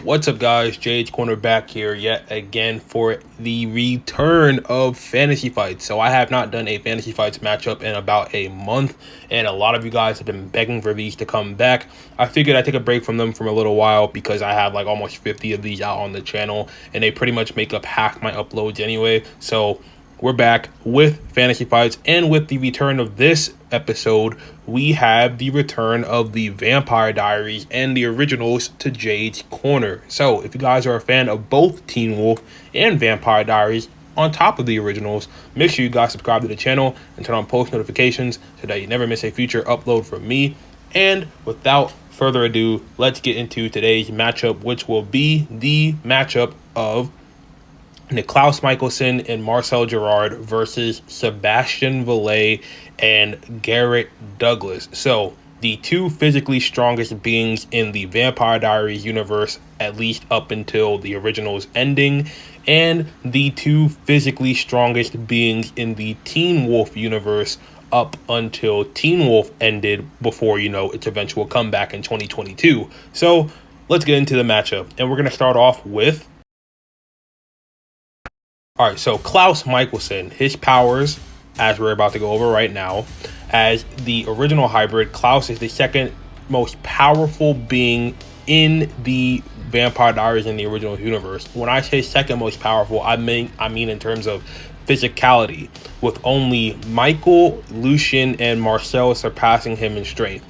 What's up, guys? Jades cornerback here yet again for the return of fantasy fights. So I have not done a fantasy fights matchup in about a month, and a lot of you guys have been begging for these to come back. I figured I'd take a break from them for a little while because I have like almost 50 of these out on the channel, and they pretty much make up half my uploads anyway. So we're back with fantasy fights, and with the return of this episode, we have the return of the Vampire Diaries and the originals to Jade's Corner. So if you guys are a fan of both Teen Wolf and Vampire Diaries on top of the originals, make sure you guys subscribe to the channel and turn on post notifications so that you never miss a future upload from me. And without further ado, let's get into today's matchup, which will be the matchup of Klaus Mikaelson and Marcel Gerard versus Sebastian Vallet and Garrett Douglas. So the two physically strongest beings in the Vampire Diaries universe, at least up until the originals ending, and the two physically strongest beings in the Teen Wolf universe up until Teen Wolf ended before, its eventual comeback in 2022. So let's get into the matchup, and we're going to start off with all right, so Klaus Mikaelson, his powers, as we're about to go over right now, as the original hybrid, Klaus is the second most powerful being in the Vampire Diaries in the original universe. When I say second most powerful, I mean in terms of physicality, with only Michael, Lucien, and Marcel surpassing him in strength.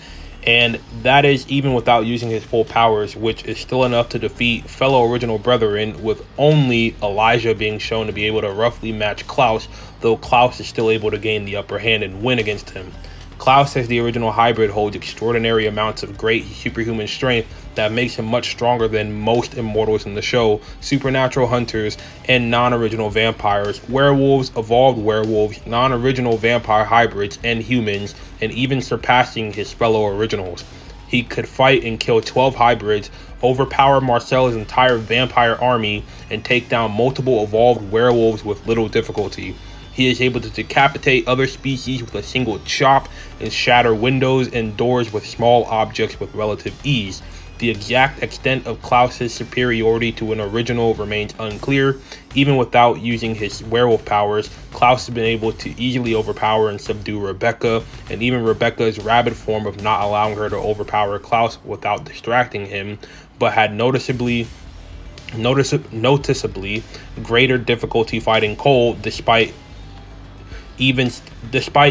And that is even without using his full powers, which is still enough to defeat fellow original brethren, with only Elijah being shown to be able to roughly match Klaus, though Klaus is still able to gain the upper hand and win against him. Klaus, as the original hybrid, holds extraordinary amounts of great superhuman strength that makes him much stronger than most immortals in the show, supernatural hunters, and non-original vampires, werewolves, evolved werewolves, non-original vampire hybrids, and humans, and even surpassing his fellow originals. He could fight and kill 12 hybrids, overpower Marcel's entire vampire army, and take down multiple evolved werewolves with little difficulty. He is able to decapitate other species with a single chop and shatter windows and doors with small objects with relative ease. The exact extent of Klaus's superiority to an original remains unclear. Even without using his werewolf powers, Klaus has been able to easily overpower and subdue Rebecca, and even Rebecca's rabid form of not allowing her to overpower Klaus without distracting him, but had noticeably greater difficulty fighting Cole despite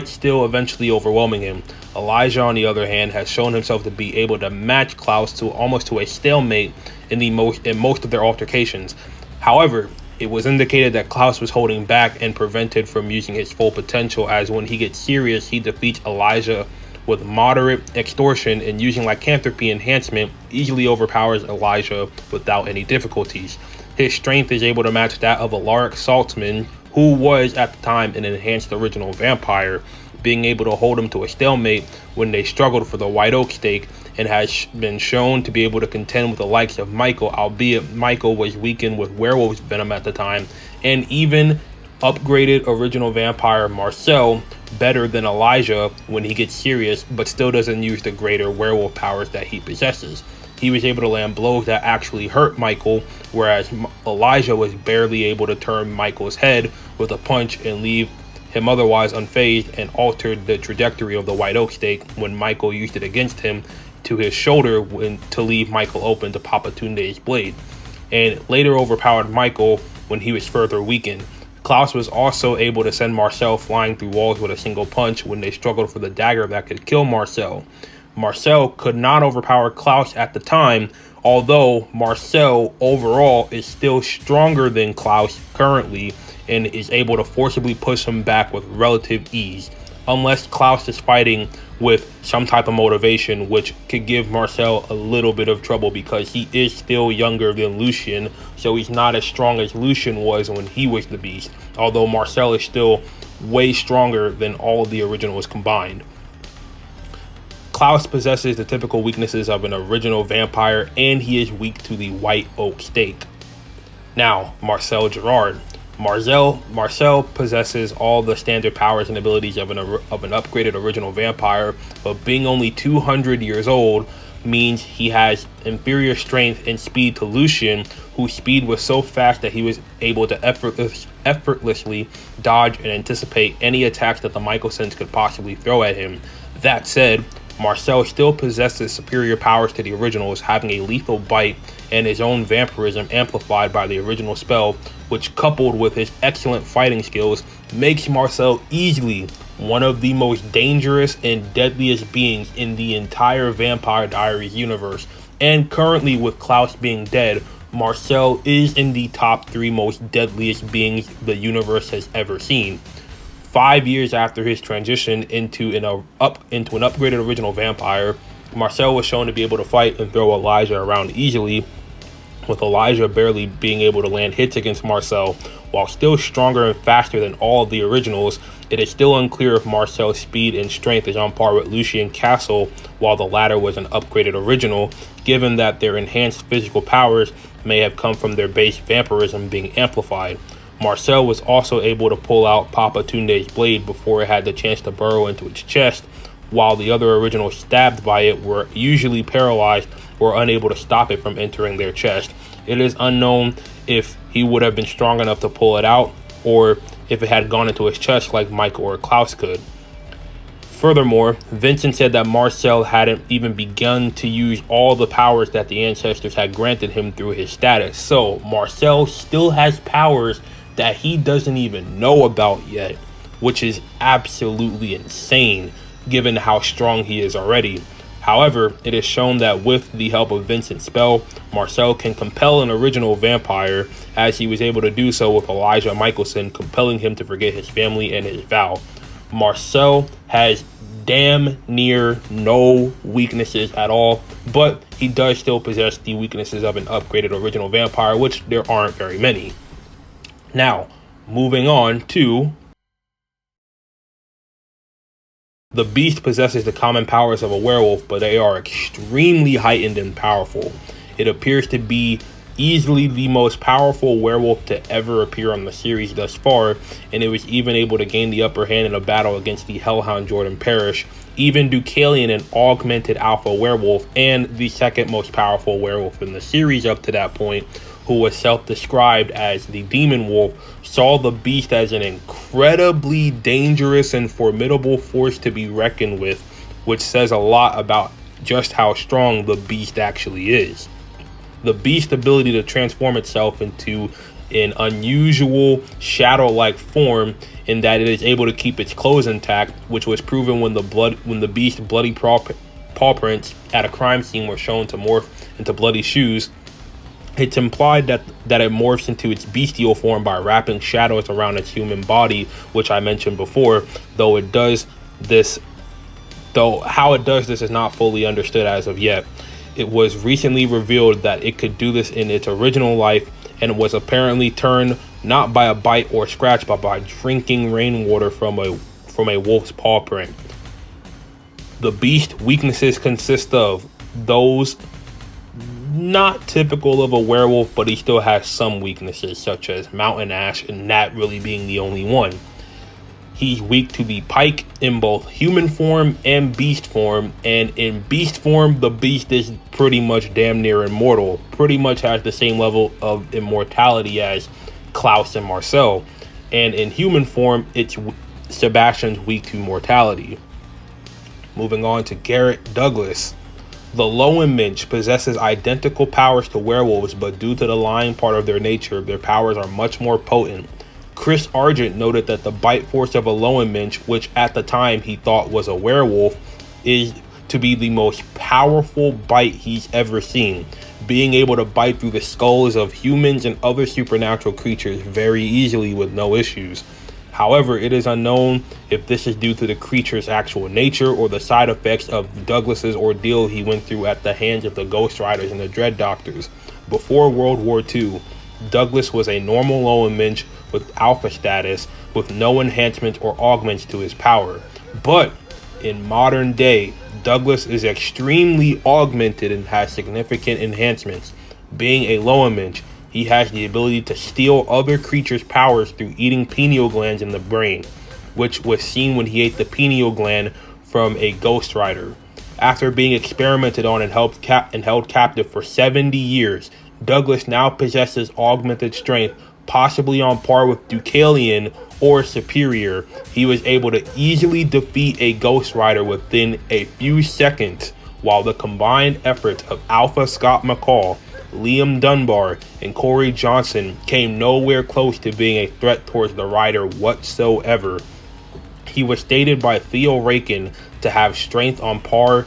still eventually overwhelming him. Elijah, on the other hand, has shown himself to be able to match Klaus to almost to a stalemate in most of their altercations. However, it was indicated that Klaus was holding back and prevented from using his full potential, as when he gets serious, he defeats Elijah with moderate extortion, and using lycanthropy enhancement easily overpowers Elijah without any difficulties. His strength is able to match that of Alaric Saltzman, who was at the time an enhanced original vampire, being able to hold him to a stalemate when they struggled for the White Oak stake, and has been shown to be able to contend with the likes of Michael, albeit Michael was weakened with werewolf's venom at the time, and even upgraded original vampire Marcel better than Elijah when he gets serious, but still doesn't use the greater werewolf powers that he possesses. He was able to land blows that actually hurt Michael, whereas Elijah was barely able to turn Michael's head with a punch and leave him otherwise unfazed, and altered the trajectory of the White Oak stake when Michael used it against him to his shoulder to leave Michael open to Papatunde's blade, and later overpowered Michael when he was further weakened. Klaus was also able to send Marcel flying through walls with a single punch when they struggled for the dagger that could kill Marcel. Marcel could not overpower Klaus at the time, although Marcel overall is still stronger than Klaus currently and is able to forcibly push him back with relative ease, unless Klaus is fighting with some type of motivation, which could give Marcel a little bit of trouble because he is still younger than Lucien, so he's not as strong as Lucien was when he was the beast, although Marcel is still way stronger than all of the originals combined. Klaus possesses the typical weaknesses of an original vampire, and he is weak to the White Oak stake. Now, Marcel Gerard. Marcel possesses all the standard powers and abilities of an upgraded original vampire, but being only 200 years old, means he has inferior strength and speed to Lucian, whose speed was so fast that he was able to effortlessly dodge and anticipate any attacks that the Mikaelsons could possibly throw at him. That said, Marcel still possesses superior powers to the originals, having a lethal bite and his own vampirism amplified by the original spell, which, coupled with his excellent fighting skills, makes Marcel easily one of the most dangerous and deadliest beings in the entire Vampire Diaries universe. And currently, with Klaus being dead, Marcel is in the top 3 most deadliest beings the universe has ever seen. 5 years after his transition into an upgraded original vampire, Marcel was shown to be able to fight and throw Elijah around easily, with Elijah barely being able to land hits against Marcel. While still stronger and faster than all of the originals, it is still unclear if Marcel's speed and strength is on par with Lucian Castle, while the latter was an upgraded original, given that their enhanced physical powers may have come from their base vampirism being amplified. Marcel was also able to pull out Papa Tunde's blade before it had the chance to burrow into its chest, while the other originals stabbed by it were usually paralyzed or unable to stop it from entering their chest. It is unknown if he would have been strong enough to pull it out, or if it had gone into his chest like Mike or Klaus could. Furthermore, Vincent said that Marcel hadn't even begun to use all the powers that the ancestors had granted him through his status. So Marcel still has powers that he doesn't even know about yet, which is absolutely insane given how strong he is already. However, it is shown that with the help of Vincent's spell, Marcel can compel an original vampire, as he was able to do so with Elijah Mikaelson, compelling him to forget his family and his vow. Marcel has damn near no weaknesses at all, but he does still possess the weaknesses of an upgraded original vampire, which there aren't very many. Now, moving on to... The beast possesses the common powers of a werewolf, but they are extremely heightened and powerful. It appears to be easily the most powerful werewolf to ever appear on the series thus far, and it was even able to gain the upper hand in a battle against the Hellhound Jordan Parrish. Even Deucalion, an augmented alpha werewolf and the second most powerful werewolf in the series up to that point, who was self-described as the Demon Wolf, saw the beast as an incredibly dangerous and formidable force to be reckoned with, which says a lot about just how strong the beast actually is. The beast's ability to transform itself into an unusual shadow-like form, in that it is able to keep its clothes intact, which was proven when the beast's bloody paw prints at a crime scene were shown to morph into bloody shoes. It's implied that it morphs into its bestial form by wrapping shadows around its human body, which I mentioned before, though how it does this is not fully understood as of yet. It was recently revealed that it could do this in its original life, and was apparently turned not by a bite or scratch, but by drinking rainwater from a wolf's paw print. The beast's weaknesses consist of those not typical of a werewolf, but he still has some weaknesses, such as mountain ash, and that really being the only one. He's weak to the pike in both human form and beast form, and in beast form, the beast is pretty much damn near immortal, pretty much has the same level of immortality as Klaus and Marcel, and in human form, Sebastian's weak to mortality. Moving on to Garrett Douglas. The Lowenmensch possesses identical powers to werewolves, but due to the lying part of their nature, their powers are much more potent. Chris Argent noted that the bite force of a Lowenmensch, which at the time he thought was a werewolf, is to be the most powerful bite he's ever seen, being able to bite through the skulls of humans and other supernatural creatures very easily with no issues. However, it is unknown if this is due to the creature's actual nature or the side effects of Douglas's ordeal he went through at the hands of the Ghost Riders and the Dread Doctors. Before World War II, Douglas was a normal Lowenmensch with alpha status, with no enhancements or augments to his power. But in modern day, Douglas is extremely augmented and has significant enhancements. Being a Lowenmensch, he has the ability to steal other creatures' powers through eating pineal glands in the brain, which was seen when he ate the pineal gland from a Ghost Rider. After being experimented on and held captive for 70 years, Douglas now possesses augmented strength, possibly on par with Deucalion or superior. He was able to easily defeat a Ghost Rider within a few seconds, while the combined efforts of Alpha Scott McCall, Liam Dunbar, and Corey Johnson came nowhere close to being a threat towards the Rider whatsoever. He was stated by Theo Rakin to have strength on par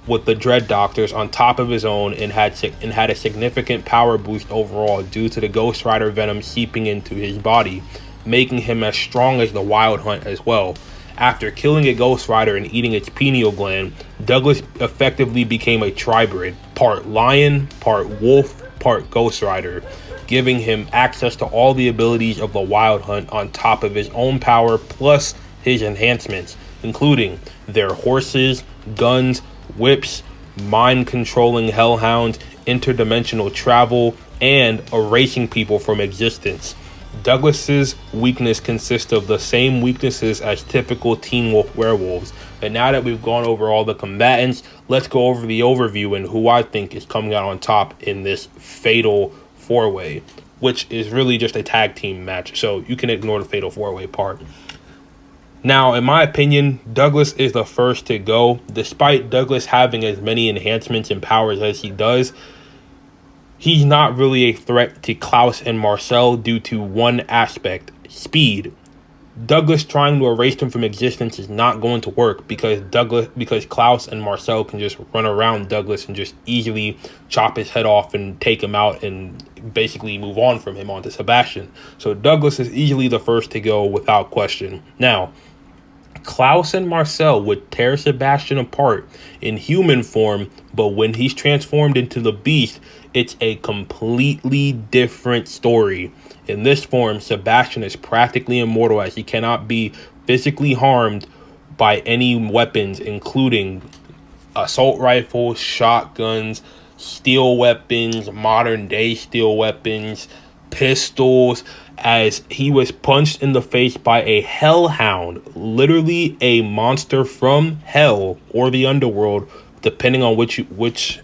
with the Dread Doctors on top of his own, and had a significant power boost overall due to the Ghost Rider venom seeping into his body, making him as strong as the Wild Hunt as well. After killing a Ghost Rider and eating its pineal gland, Douglas effectively became a tribrid, part lion, part wolf, part Ghost Rider, giving him access to all the abilities of the Wild Hunt on top of his own power plus his enhancements, including their horses, guns, whips, mind-controlling hellhounds, interdimensional travel, and erasing people from existence. Douglas's weakness consists of the same weaknesses as typical Teen Wolf werewolves. And now that we've gone over all the combatants, let's go over the overview and who I think is coming out on top in this fatal four-way, which is really just a tag team match, so you can ignore the fatal four-way part. Now, in my opinion, Douglas is the first to go. Despite Douglas having as many enhancements and powers as he does, he's not really a threat to Klaus and Marcel due to one aspect: speed. Douglas trying to erase him from existence is not going to work because Klaus and Marcel can just run around Douglas and just easily chop his head off and take him out and basically move on from him onto Sebastian. So Douglas is easily the first to go without question. Now, Klaus and Marcel would tear Sebastian apart in human form, but when he's transformed into the Beast, it's a completely different story. In this form, Sebastian is practically immortal, as he cannot be physically harmed by any weapons, including assault rifles, shotguns, steel weapons, modern day steel weapons, pistols, as he was punched in the face by a hellhound, literally a monster from hell or the underworld, depending on which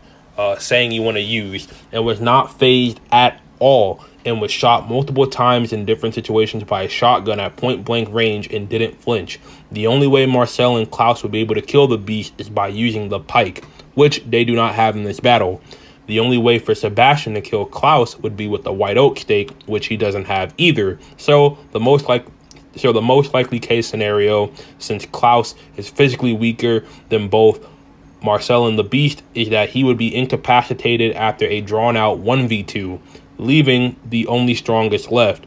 saying you want to use, and was not phased at all, and was shot multiple times in different situations by a shotgun at point blank range and didn't flinch. The only way Marcel and Klaus would be able to kill the Beast is by using the pike, which they do not have in this battle. The only way for Sebastian to kill Klaus would be with the white oak stake, which he doesn't have either. So the most likely case scenario, since Klaus is physically weaker than both Marcel and the Beast, is that he would be incapacitated after a drawn-out 1v2, leaving the only strongest left,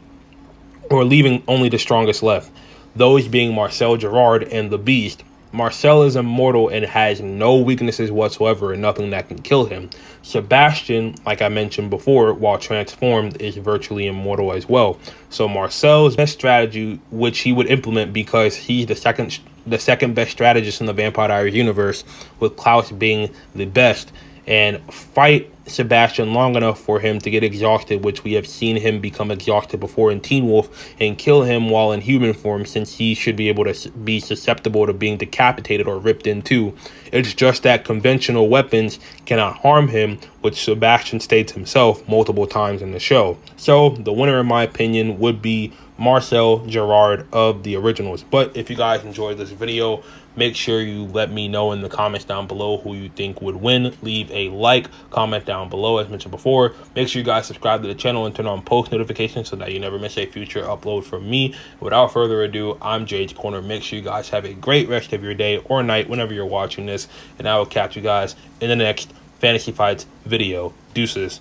those being Marcel Gerard and the Beast. Marcel is immortal and has no weaknesses whatsoever and nothing that can kill him. Sebastian, like I mentioned before, while transformed, is virtually immortal as well. So Marcel's best strategy, which he would implement because he's the second best strategist in the Vampire Diaries universe, with Klaus being the best, and fight Sebastian long enough for him to get exhausted, which we have seen him become exhausted before in Teen Wolf, and kill him while in human form, since he should be able to be susceptible to being decapitated or ripped in two. It's just that conventional weapons cannot harm him, which Sebastian states himself multiple times in the show. So the winner, in my opinion, would be Marcel Gerard of the originals. But if you guys enjoyed this video, make sure you let me know in the comments down below who you think would win. Leave a like, comment down below as mentioned before. Make sure you guys subscribe to the channel and turn on post notifications so that you never miss a future upload from me. Without further ado, I'm Jades Corner. Make sure you guys have a great rest of your day or night whenever you're watching this, and I will catch you guys in the next Fantasy Fights video. Deuces.